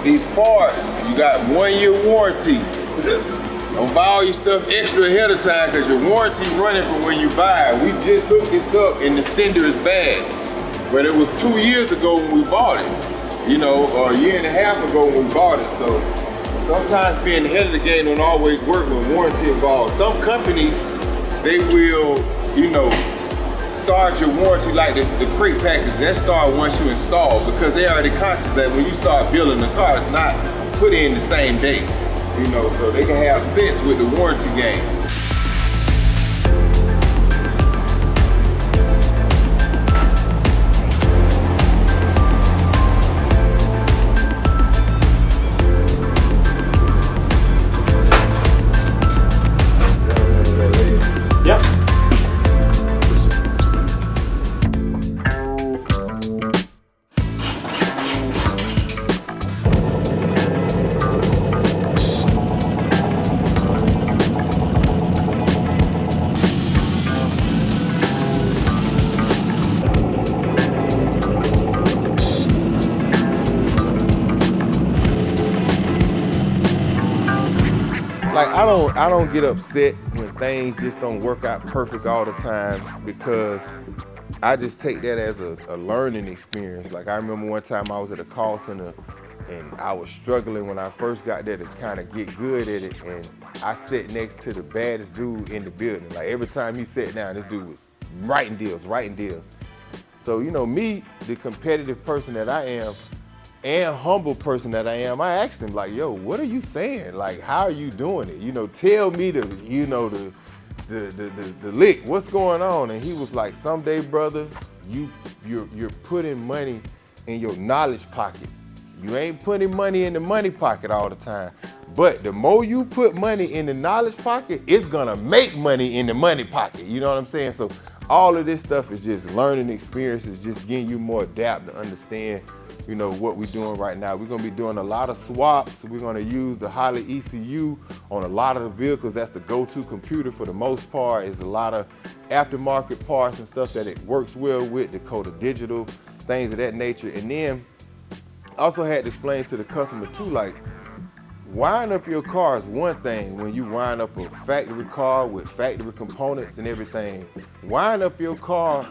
these parts, you got 1 year warranty. Don't buy all your stuff extra ahead of time because your warranty running from when you buy it. We just hooked this up and the sender is bad. But it was 2 years ago when we bought it. You know, or a year and a half ago when we bought it. So sometimes being ahead of the game don't always work with warranty involved. Some companies, they will, you know, start your warranty like this, the crate package. That start once you install because they already conscious that when you start building the car, it's not put in the same day. You know, so they can have sense with the warranty game. Like I don't get upset when things just don't work out perfect all the time because I just take that as a learning experience. Like I remember one time I was at a call center and I was struggling when I first got there to kind of get good at it, and I sat next to the baddest dude in the building. Like every time he sat down, this dude was writing deals. So you know me, the competitive person that I am, and humble person that I am, I asked him like, yo, what are you saying? Like, how are you doing it? You know, tell me the lick, what's going on? And he was like, someday, brother, you're putting money in your knowledge pocket. You ain't putting money in the money pocket all the time. But the more you put money in the knowledge pocket, it's gonna make money in the money pocket. You know what I'm saying? So all of this stuff is just learning experiences, just getting you more adapt to understand, you know, what we're doing right now. We're gonna be doing a lot of swaps. We're gonna use the Holley ECU on a lot of the vehicles. That's the go-to computer for the most part. It's a lot of aftermarket parts and stuff that it works well with, Dakota Digital, things of that nature. And then also had to explain to the customer too, like, wiring up your car is one thing when you wind up a factory car with factory components and everything. Wind up your car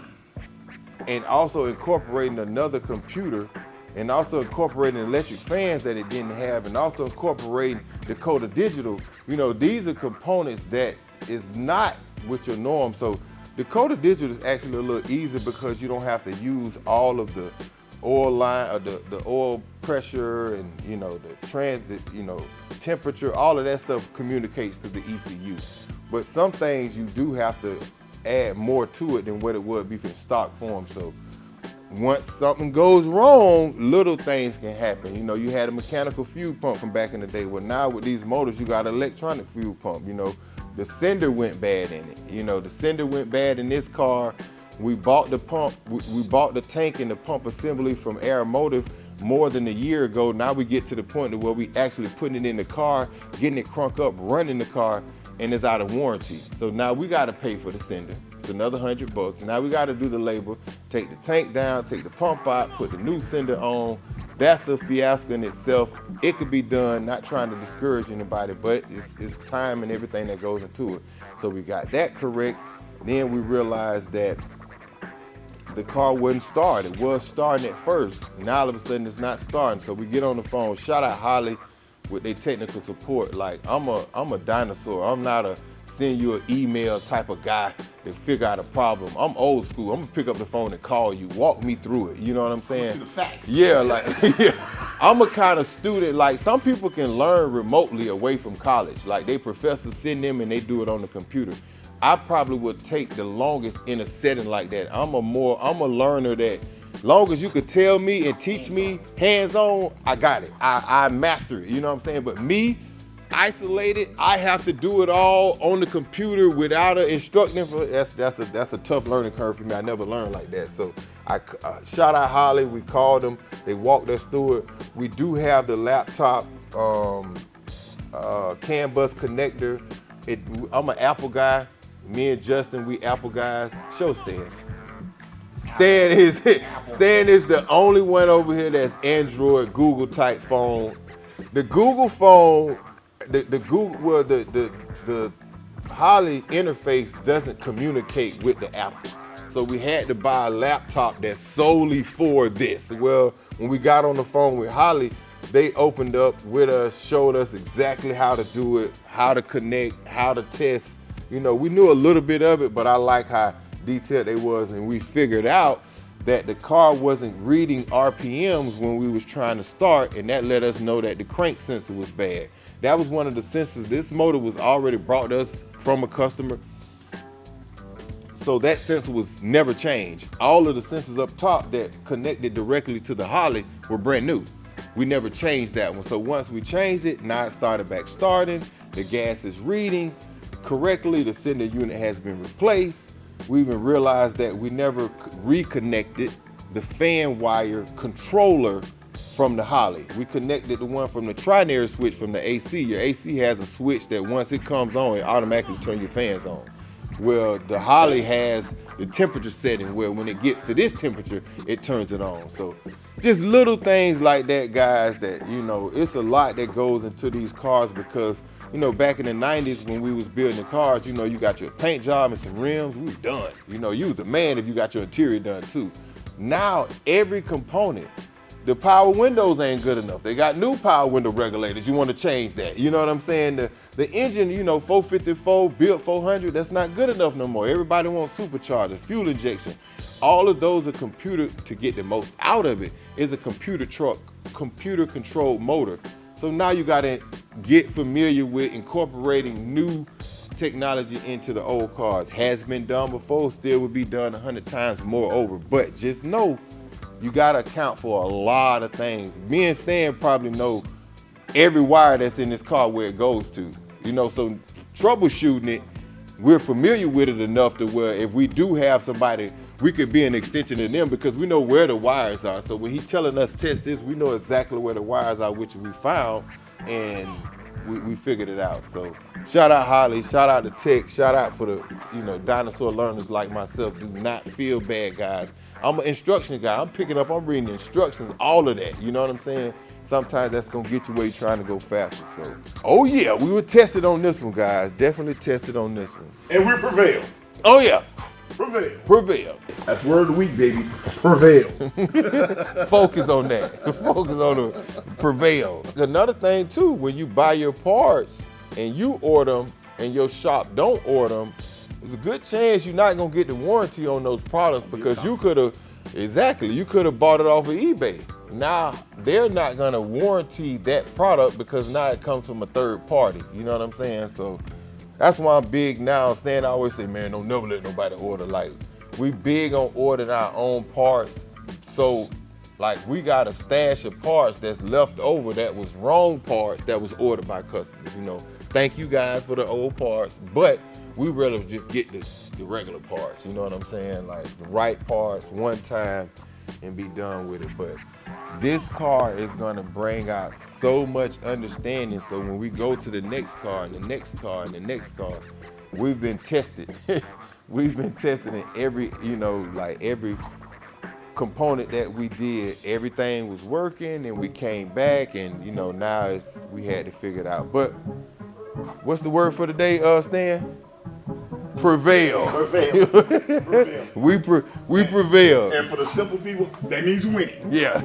and also incorporating another computer and also incorporating electric fans that it didn't have, and also incorporating Dakota Digital. You know, these are components that is not with your norm. So Dakota Digital is actually a little easier because you don't have to use all of the oil line or the oil pressure and, you know, the temperature, all of that stuff communicates to the ECU. But some things you do have to add more to it than what it would be in stock form. So once something goes wrong, little things can happen. You know, you had a mechanical fuel pump from back in the day. Well, now with these motors, you got an electronic fuel pump. You know, the sender went bad in it. You know, the sender went bad in this car. We bought the pump, we bought the tank and the pump assembly from Aeromotive more than a year ago. Now we get to the point where we actually putting it in the car, getting it crunk up, running the car, and it's out of warranty. So now we gotta pay for the sender. It's another $100. Now we gotta do the labor, take the tank down, take the pump out, put the new sender on. That's a fiasco in itself. It could be done, not trying to discourage anybody, but it's time and everything that goes into it. So we got that correct. Then we realized that the car wouldn't start. It was starting at first. Now all of a sudden it's not starting. So we get on the phone, shout out Holley with their technical support. Like, I'm a dinosaur. I'm not a send you an email type of guy to figure out a problem. I'm old school. I'm gonna pick up the phone and call you, walk me through it. You know what I'm saying? The facts. Yeah, like, yeah. I'm a kind of student, like some people can learn remotely away from college. Like they professors send them and they do it on the computer. I probably would take the longest in a setting like that. I'm a learner that long as you could tell me and teach me hands-on, I got it. I master it, you know what I'm saying? But me, isolated, I have to do it all on the computer without an instructor. That's a tough learning curve for me. I never learned like that. So I shout out Holley, we called them, they walked us through it. We do have the laptop CAN bus connector. I'm an Apple guy. Me and Justin, we Apple guys. Show stand. Stan is the only one over here that's Android, Google type phone. The Google phone, the Holley interface doesn't communicate with the Apple. So we had to buy a laptop that's solely for this. Well, when we got on the phone with Holley, they opened up with us, showed us exactly how to do it, how to connect, how to test. You know, we knew a little bit of it, but I like how detailed they was, and we figured out that the car wasn't reading RPMs when we was trying to start, and that let us know that the crank sensor was bad. That was one of the sensors. This motor was already brought to us from a customer, so that sensor was never changed. All of the sensors up top that connected directly to the Holley were brand new. We never changed that one. So once we changed it, now it started back starting. The gas is reading correctly. The sender unit has been replaced. We even realized that we never reconnected the fan wire controller from the Holley. We connected the one from the trinary switch from the AC. Your AC has a switch that once it comes on, it automatically turns your fans on. Well, the Holley has the temperature setting where when it gets to this temperature, it turns it on. So just little things like that, guys, that, you know, it's a lot that goes into these cars because, you know, back in the 90s when we was building the cars, you know, you got your paint job and some rims, we was done. You know, you was the man if you got your interior done too. Now, every component, the power windows ain't good enough. They got new power window regulators. You want to change that. You know what I'm saying? The engine, you know, 454, built 400, that's not good enough no more. Everybody wants superchargers, fuel injection. All of those are computer, to get the most out of it, is a computer controlled motor. So now you got to get familiar with incorporating new technology into the old cars. Has been done before, still would be done 100 times more over. But just know, you gotta account for a lot of things. Me and Stan probably know every wire that's in this car where it goes to. You know, so troubleshooting it, we're familiar with it enough to where if we do have somebody, we could be an extension of them because we know where the wires are. So when he's telling us test this, we know exactly where the wires are, which we found, and we figured it out. So shout out Holley, shout out to Tech, shout out for the, you know, dinosaur learners like myself. Do not feel bad, guys. I'm an instruction guy. I'm picking up, I'm reading the instructions, all of that. You know what I'm saying? Sometimes that's gonna get you where you're trying to go faster. So, oh yeah, we were tested on this one, guys. Definitely tested on this one. And we prevailed. Oh yeah. Prevail. Prevail. That's word of the week, baby. Prevail. Focus on that. Focus on the prevail. Another thing too, when you buy your parts and you order them and your shop don't order them, there's a good chance you're not gonna get the warranty on those products because you could have, you could have bought it off of eBay. Now they're not gonna warranty that product because now it comes from a third party. You know what I'm saying? So that's why I'm big now. Stan always say, man, don't never let nobody order. Like, we big on ordering our own parts. So, like, we got a stash of parts that's left over that was wrong parts that was ordered by customers. You know, thank you guys for the old parts, but we rather just get the regular parts. You know what I'm saying? Like, the right parts one time and be done with it. But this car is gonna bring out so much understanding. So when we go to the next car and the next car and the next car, we've been tested. We've been testing in every, you know, like every component that we did, everything was working, and we came back, and you know, now we had to figure it out. But what's the word for the day, Stan? Prevail. Prevail. Prevail. We prevail. And for the simple people, that means winning. Yeah.